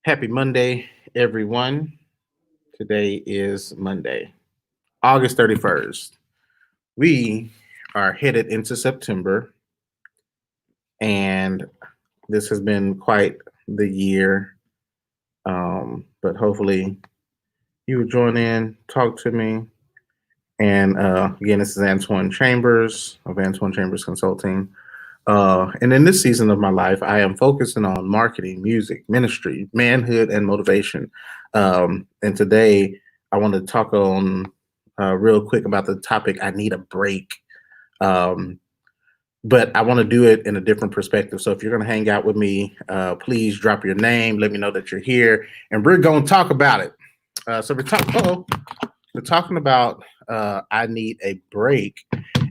Happy Monday, everyone. Today is Monday, August 31st. We are headed into September, and this has been quite the year. But hopefully, you will join in, talk to me. And again, this is Antoine Chambers of Antoine Chambers Consulting. And in this season of my life, I am focusing on marketing, music, ministry, manhood, and motivation. And today, I want to talk on real quick about the topic I need a break. Um, but I want to do it in a different perspective. So if you're going to hang out with me, please drop your name, let me know that you're here, and we're going to talk about it. So we're talking about I need a break,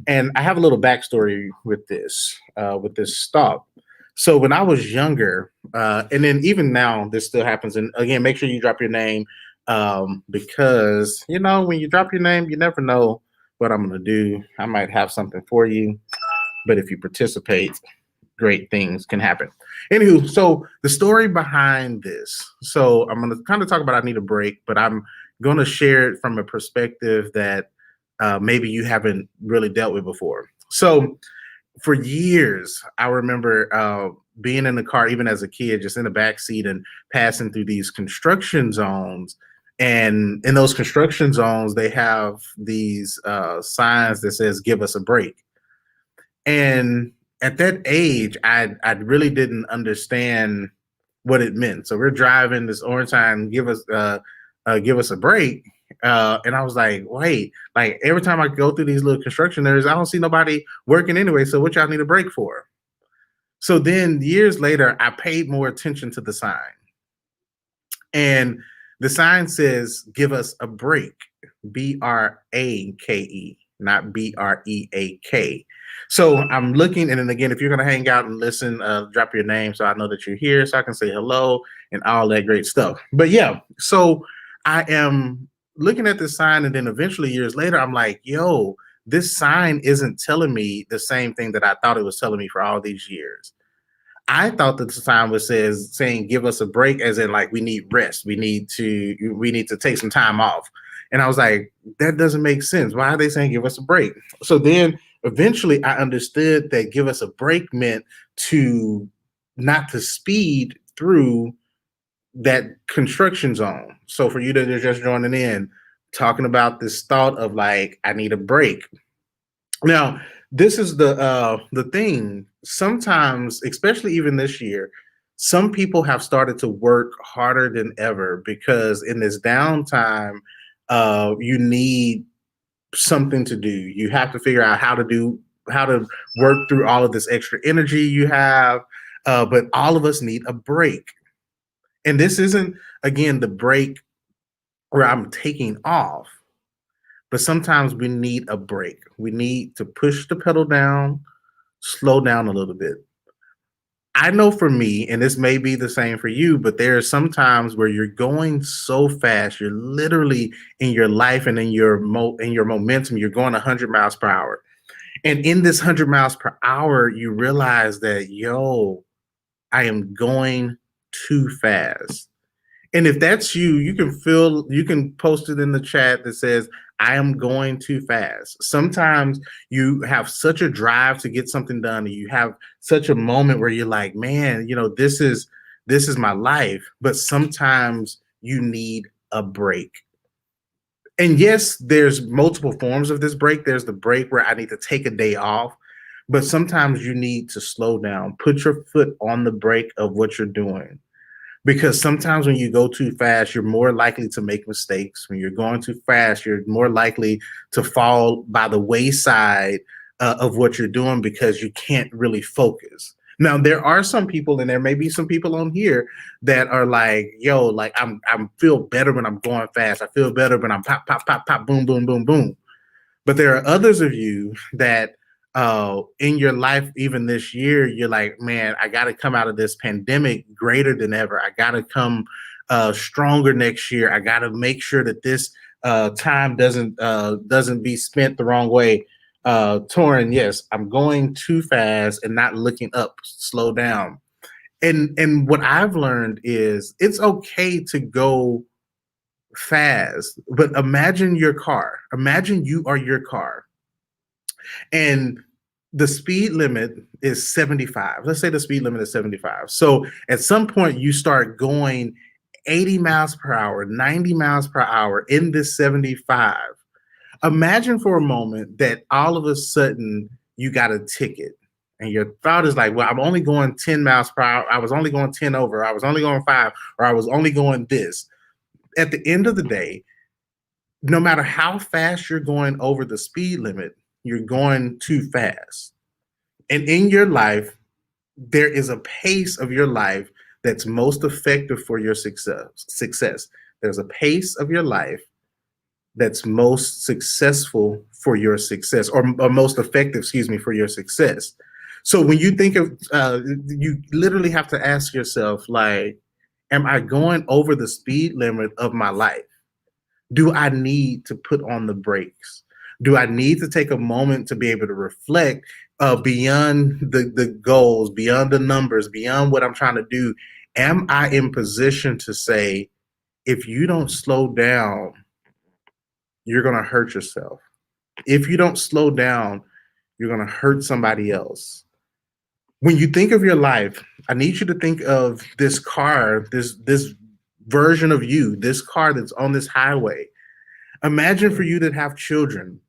and I have a little backstory with this thought. So when I was younger, and then even now, this still happens. And again, make sure you drop your name, because when you drop your name, you never know what I'm going to do. I might have something for you, but if you participate, great things can happen. Anywho, so the story behind this. So I'm going to kind of talk about I need a break, but I'm going to share it from a perspective that maybe you haven't really dealt with before. So for years, I remember being in the car, even as a kid, just in the back seat and passing through these construction zones. And in those construction zones, they have these signs that says "Give us a break." And at that age, I really didn't understand what it meant. So we're driving this orange sign, give us a break. And I was like, wait, like every time I go through these little construction areas, I don't see nobody working anyway. So what y'all need a break for? So then years later, I paid more attention to the sign. And the sign says, give us a break, Brake, not Break. So I'm looking, and then again, if you're going to hang out and listen, drop your name so I know that you're here so I can say hello and all that great stuff. But yeah, so I am looking at this sign, and then eventually years later, I'm like, yo, this sign isn't telling me the same thing that I thought it was telling me for all these years. I thought that the sign was saying give us a break, as in like we need rest, we need to take some time off. And I was like, that doesn't make sense. Why are they saying give us a break? So then eventually I understood that give us a break meant to not to speed through that construction zone. So for you that are just joining in, talking about this thought of like I need a break. Now, this is the thing. Sometimes, especially even this year, some people have started to work harder than ever because in this downtime, you need something to do. You have to figure out how to work through all of this extra energy you have. But all of us need a break, and this isn't again the break where I'm taking off, but sometimes we need a break. We need to push the pedal down, slow down a little bit. I know for me, and this may be the same for you, but there are some times where you're going so fast, you're literally in your life and in your momentum, you're going 100 miles per hour. And in this 100 miles per hour, you realize that, yo, I am going too fast. And if that's you, you can post it in the chat that says, I am going too fast. Sometimes you have such a drive to get something done, and you have such a moment where you're like, man, this is my life. But sometimes you need a break. And yes, there's multiple forms of this break. There's the break where I need to take a day off, but sometimes you need to slow down, put your foot on the brake of what you're doing, because sometimes when you go too fast, you're more likely to make mistakes. When you're going too fast, you're more likely to fall by the wayside of what you're doing because you can't really focus. Now, there are some people, and there may be some people on here that are like, "Yo, like I'm feel better when I'm going fast. I feel better when I'm pop, pop, pop, pop, boom, boom, boom, boom." But there are others of you that in your life, even this year, you're like, man, I got to come out of this pandemic greater than ever. I got to come stronger next year. I got to make sure that this time doesn't be spent the wrong way. Torin, yes, I'm going too fast and not looking up. Slow down. And what I've learned is it's okay to go fast, but imagine your car. Imagine you are your car, and the speed limit is 75. Let's say the speed limit is 75. So at some point you start going 80 miles per hour, 90 miles per hour in this 75. Imagine for a moment that all of a sudden you got a ticket and your thought is like, well, I'm only going 10 miles per hour. I was only going 10 over. I was only going 5, or I was only going this. At the end of the day, no matter how fast you're going over the speed limit, you're going too fast. And in your life, there is a pace of your life that's most effective for your success. There's a pace of your life that's most successful for your success, or most effective, excuse me, for your success. So when you think of, you literally have to ask yourself, like, am I going over the speed limit of my life? Do I need to put on the brakes? Do I need to take a moment to be able to reflect beyond the goals, beyond the numbers, beyond what I'm trying to do? Am I in position to say, if you don't slow down, you're going to hurt yourself? If you don't slow down, you're going to hurt somebody else. When you think of your life, I need you to think of this car, this version of you, this car that's on this highway. Imagine for you that have children,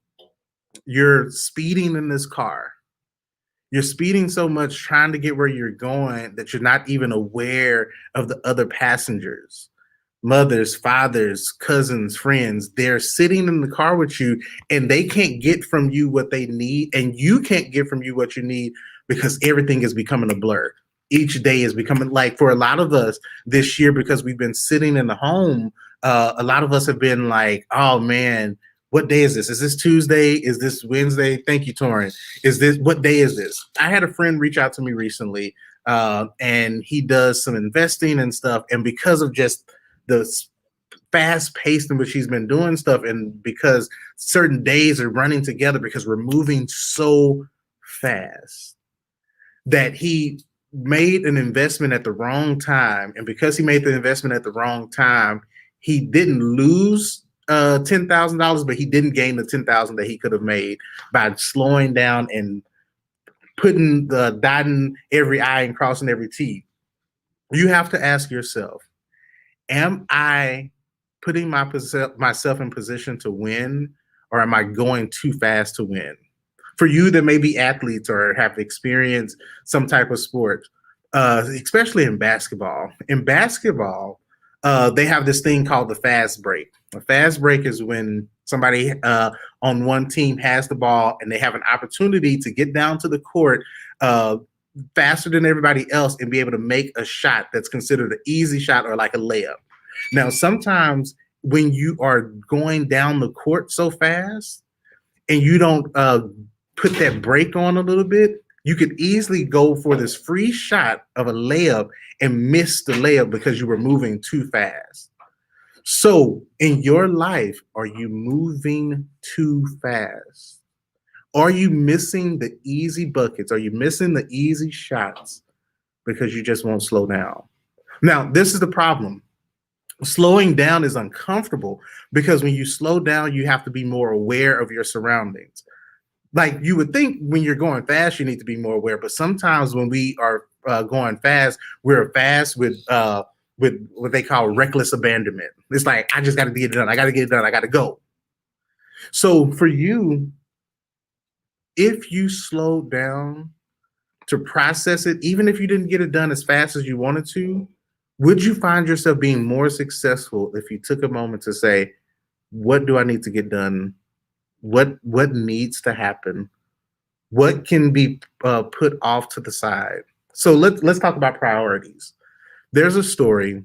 you're speeding in this car. You're speeding so much trying to get where you're going that you're not even aware of the other passengers. Mothers, fathers, cousins, friends, they're sitting in the car with you and they can't get from you what they need, and you can't get from you what you need because everything is becoming a blur. Each day is becoming, like, for a lot of us this year, because we've been sitting in the home, a lot of us have been like, oh man, what day is this? Is this Tuesday? Is this Wednesday? Thank you, Torin. What day is this? I had a friend reach out to me recently, and he does some investing and stuff. And because of just the fast pace in which he's been doing stuff, and because certain days are running together because we're moving so fast, that he made an investment at the wrong time. And because he made the investment at the wrong time, he didn't lose $10,000, but he didn't gain the 10,000 that he could have made by slowing down and dotting every I and crossing every T. You have to ask yourself, am I putting myself in position to win, or am I going too fast to win? For you that may be athletes or have experienced some type of sport, especially in basketball. In basketball, they have this thing called the fast break. A fast break is when somebody on one team has the ball and they have an opportunity to get down to the court faster than everybody else and be able to make a shot that's considered an easy shot or like a layup. Now, sometimes when you are going down the court so fast and you don't put that break on a little bit, you could easily go for this free shot of a layup and miss the layup because you were moving too fast. So in your life, are you moving too fast? Are you missing the easy buckets? Are you missing the easy shots because you just won't slow down? Now, this is the problem. Slowing down is uncomfortable because when you slow down, you have to be more aware of your surroundings. Like, you would think when you're going fast, you need to be more aware, but sometimes when we are going fast, we're fast with what they call reckless abandonment. It's like, I just got to get it done. I got to get it done. I got to go. So for you, if you slow down to process it, even if you didn't get it done as fast as you wanted to, would you find yourself being more successful if you took a moment to say, what do I need to get done? What needs to happen? What can be put off to the side? So let's talk about priorities. There's a story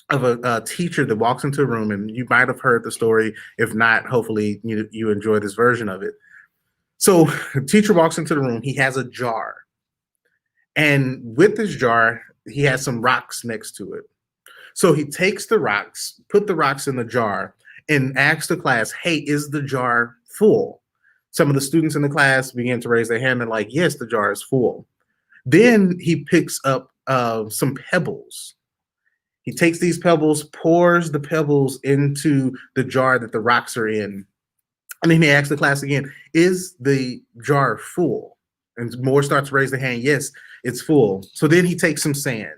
of a teacher that walks into a room, and you might have heard the story. If not, hopefully you enjoy this version of it. So a teacher walks into the room. He has a jar. And with this jar, he has some rocks next to it. So he takes the rocks, put the rocks in the jar, and asks the class, hey, is the jar full? Some of the students in the class begin to raise their hand and like, yes, the jar is full. Then he picks up some pebbles. He takes these pebbles, pours the pebbles into the jar that the rocks are in. And then he asks the class again, is the jar full? And Moore starts to raise the hand. Yes, it's full. So then he takes some sand,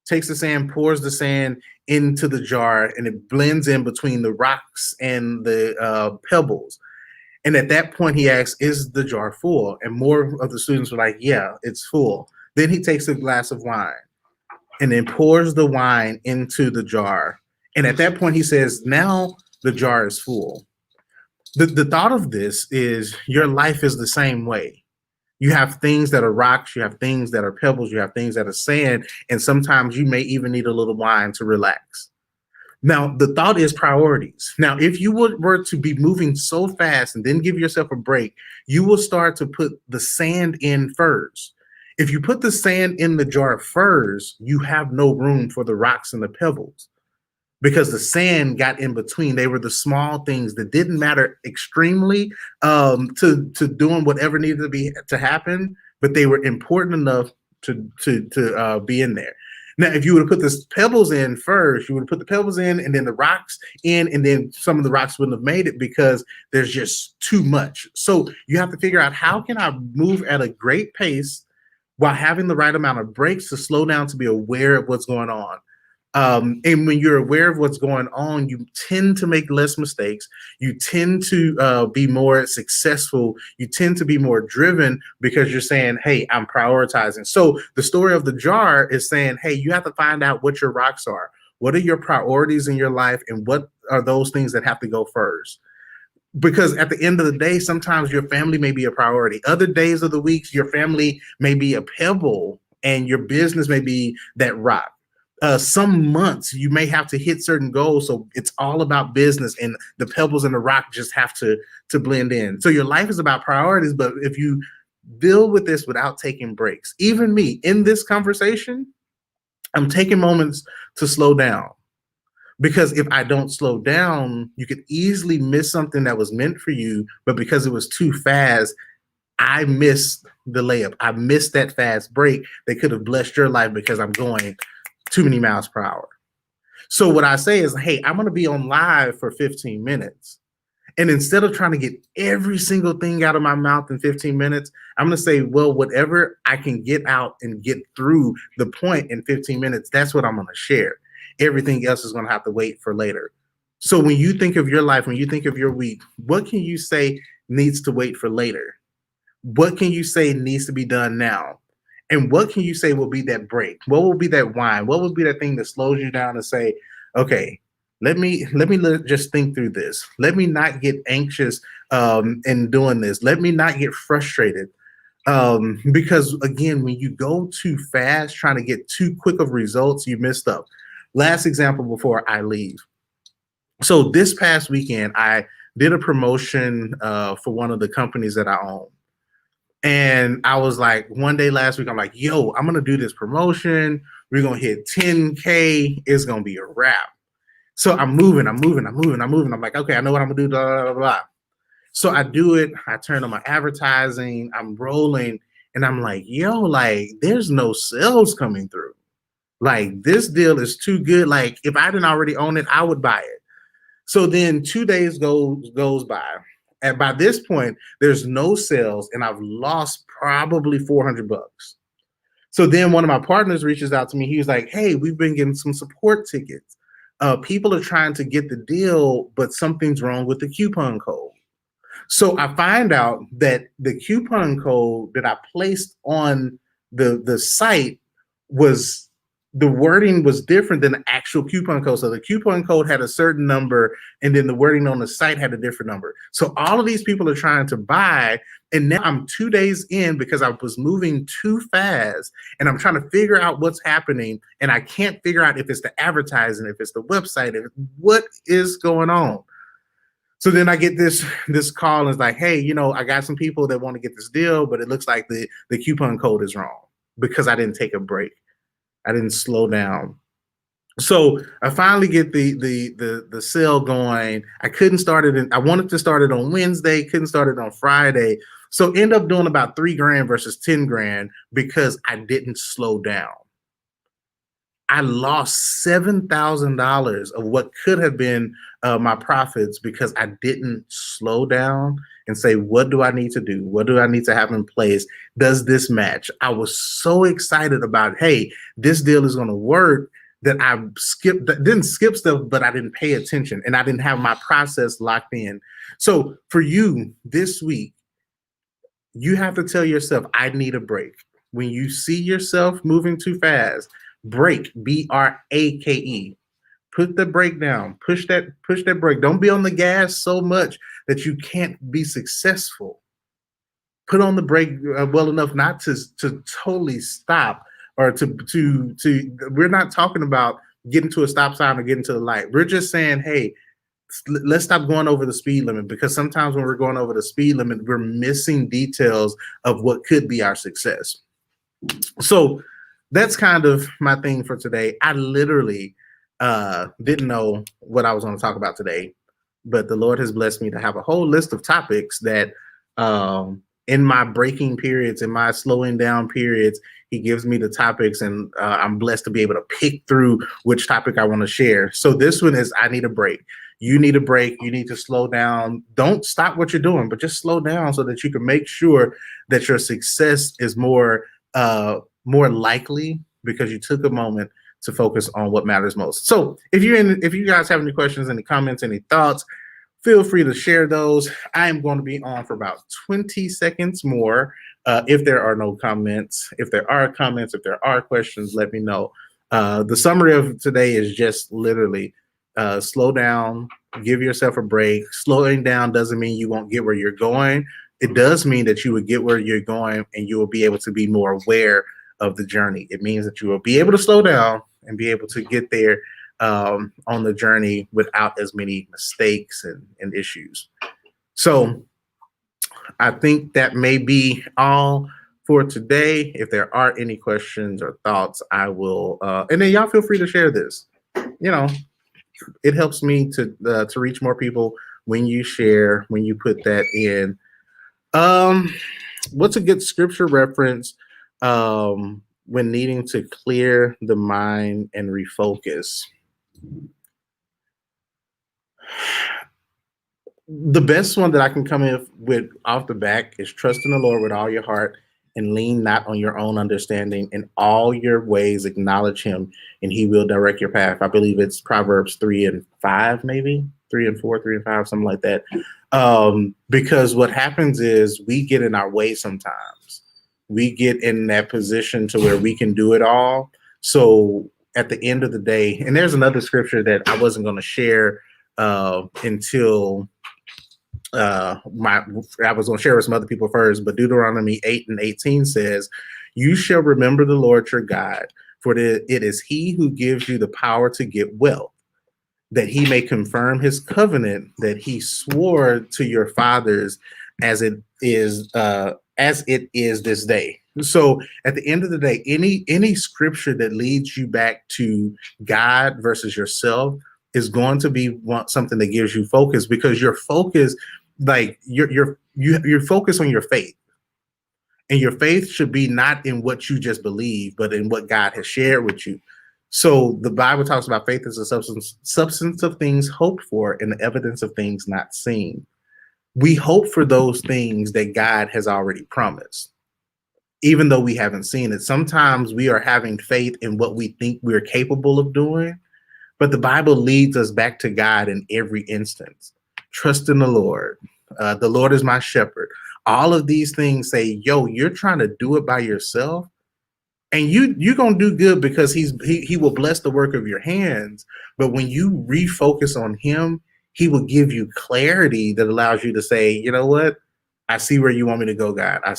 takes the sand, pours the sand into the jar, and it blends in between the rocks and the pebbles. And at that point, he asks, is the jar full? And more of the students were like, yeah, it's full. Then he takes a glass of wine and then pours the wine into the jar. And at that point, he says, now the jar is full. The thought of this is your life is the same way. You have things that are rocks, you have things that are pebbles, you have things that are sand, and sometimes you may even need a little wine to relax. Now, the thought is priorities. Now, if you were to be moving so fast and then give yourself a break, you will start to put the sand in first. If you put the sand in the jar first, you have no room for the rocks and the pebbles because the sand got in between. They were the small things that didn't matter extremely to doing whatever needed to happen, but they were important enough to be in there. Now, if you would have put the pebbles in first, you would have put the pebbles in and then the rocks in, and then some of the rocks wouldn't have made it because there's just too much. So you have to figure out, how can I move at a great pace while having the right amount of breaks to slow down, to be aware of what's going on. And when you're aware of what's going on, you tend to make less mistakes. You tend to be more successful. You tend to be more driven because you're saying, hey, I'm prioritizing. So the story of the jar is saying, hey, you have to find out what your rocks are. What are your priorities in your life? And what are those things that have to go first? Because at the end of the day, sometimes your family may be a priority. Other days of the week, your family may be a pebble and your business may be that rock. Some months you may have to hit certain goals, so it's all about business, and the pebbles and the rock just have to blend in. So your life is about priorities, but if you deal with this without taking breaks, even me in this conversation, I'm taking moments to slow down, because if I don't slow down, you could easily miss something that was meant for you, but because it was too fast, I missed the layup. I missed that fast break that could have blessed your life because I'm going too many miles per hour. So what I say is, hey, I'm going to be on live for 15 minutes. And instead of trying to get every single thing out of my mouth in 15 minutes, I'm going to say, well, whatever I can get out and get through the point in 15 minutes, that's what I'm going to share. Everything else is going to have to wait for later. So when you think of your life, when you think of your week, what can you say needs to wait for later? What can you say needs to be done now? And what can you say will be that break? What will be that wine? What will be that thing that slows you down and say, okay, let me just think through this. Let me not get anxious in doing this. Let me not get frustrated. Because again, when you go too fast, trying to get too quick of results, you miss stuff. Last example before I leave. So this past weekend, I did a promotion for one of the companies that I own. And I was like, one day last week, I'm like, yo, I'm going to do this promotion. We're going to hit 10K. It's going to be a wrap. So I'm moving. I'm like, okay, I know what I'm going to do, blah, blah, blah, blah. So I do it. I turn on my advertising. I'm rolling. And I'm like, yo, like, there's no sales coming through. Like, this deal is too good. Like, if I didn't already own it, I would buy it. So then 2 days goes by. And by this point, there's no sales, and I've lost probably $400. So then one of my partners reaches out to me. He was like, hey, we've been getting some support tickets. People are trying to get the deal, but something's wrong with the coupon code. So I find out that the coupon code that I placed on the site was, the wording was different than the actual coupon code. So the coupon code had a certain number, and then the wording on the site had a different number. So all of these people are trying to buy, and now I'm 2 days in because I was moving too fast, and I'm trying to figure out what's happening, and I can't figure out if it's the advertising, if it's the website, what is going on. So then I get this call, and it's like, hey, you know, I got some people that want to get this deal, but it looks like the coupon code is wrong because I didn't take a break. I didn't slow down. So I finally get the sale going. I couldn't start it. I wanted to start it on Wednesday, couldn't start it on Friday. So end up doing about $3 grand versus 10 grand because I didn't slow down. I lost $7,000 of what could have been my profits because I didn't slow down and say, what do I need to do? What do I need to have in place? Does this match? I was so excited about, hey, this deal is going to work, that I didn't skip stuff, but I didn't pay attention and I didn't have my process locked in. So for you this week, you have to tell yourself, I need a break. When you see yourself moving too fast, break, BRAKE. Put the brake down. Push that brake. Don't be on the gas so much that you can't be successful. Put on the brake well enough not to totally stop, or to we're not talking about getting to a stop sign or getting to the light. We're just saying, hey, let's stop going over the speed limit, because sometimes when we're going over the speed limit, we're missing details of what could be our success. So that's kind of my thing for today. I literally didn't know what I was going to talk about today, but the Lord has blessed me to have a whole list of topics that in my breaking periods, in my slowing down periods, he gives me the topics, and I'm blessed to be able to pick through which topic I want to share. So this one is, I need a break. You need a break. You need to slow down. Don't stop what you're doing, but just slow down so that you can make sure that your success is more likely, because you took a moment to focus on what matters most. So if you guys have any questions, any comments, any thoughts, feel free to share those. I am going to be on for about 20 seconds more. If there are no comments, if there are comments, if there are questions, let me know. The summary of today is just literally slow down, give yourself a break. Slowing down doesn't mean you won't get where you're going. It does mean that you will get where you're going, and you will be able to be more aware of the journey. It means that you will be able to slow down and be able to get there on the journey without as many mistakes and issues. So I think that may be all for today. If there are any questions or thoughts, I will, and then y'all feel free to share this. You know, it helps me to reach more people when you share, when you put that in. What's a good scripture reference when needing to clear the mind and refocus? The best one that I can come in with off the back is, trust in the Lord with all your heart and lean not on your own understanding. In all your ways acknowledge him, and he will direct your path. I believe it's Proverbs 3:5, maybe 3:4, 3:5, something like that. Because what happens is we get in our way sometimes. We get in that position to where we can do it all. So at the end of the day, and there's another scripture that I wasn't going to share until I was going to share with some other people first, but Deuteronomy 8:18 says, you shall remember the Lord your God, for it is he who gives you the power to get wealth, that he may confirm his covenant that he swore to your fathers, as it is this day. So at the end of the day, any scripture that leads you back to God versus yourself is going to be something that gives you focus, because your focus, like you're focused on your faith. And your faith should be not in what you just believe, but in what God has shared with you. So the Bible talks about faith as a substance of things hoped for and the evidence of things not seen. We hope for those things that God has already promised, even though we haven't seen it. Sometimes we are having faith in what we think we're capable of doing, but the Bible leads us back to God in every instance. Trust in the Lord. The Lord is my shepherd. All of these things say, yo, you're trying to do it by yourself, and you're going to do good, because he will bless the work of your hands. But when you refocus on him, he will give you clarity that allows you to say, you know what? I see where you want me to go, God. I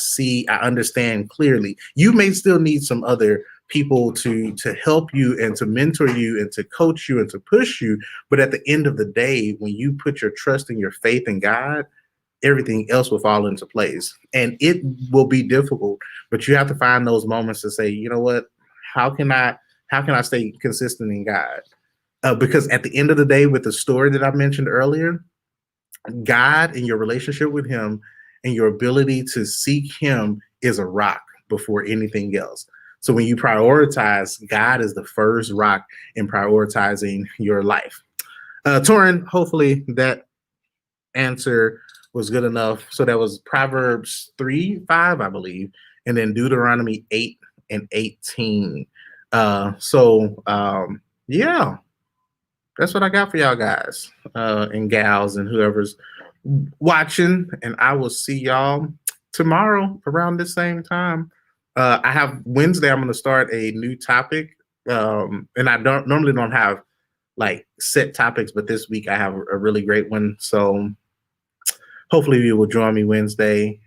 understand clearly. You may still need some other people to help you and to mentor you and to coach you and to push you. But at the end of the day, when you put your trust and your faith in God, everything else will fall into place. And it will be difficult, but you have to find those moments to say, you know what, how can I stay consistent in God? Because at the end of the day, with the story that I mentioned earlier, God and your relationship with him and your ability to seek him is a rock before anything else. So when you prioritize, God is the first rock in prioritizing your life. Torin, hopefully that answer was good enough. So that was Proverbs 3:5, I believe, and then Deuteronomy 8 and 18. Yeah, that's what I got for y'all guys and gals and whoever's watching. And I will see y'all tomorrow around the same time. I have Wednesday, I'm going to start a new topic. And I don't normally don't have like set topics, but this week I have a really great one. So hopefully you will join me Wednesday.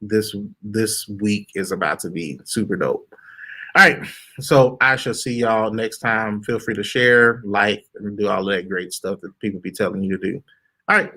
This week is about to be super dope. All right. So I shall see y'all next time. Feel free to share, like, and do all that great stuff that people be telling you to do. All right.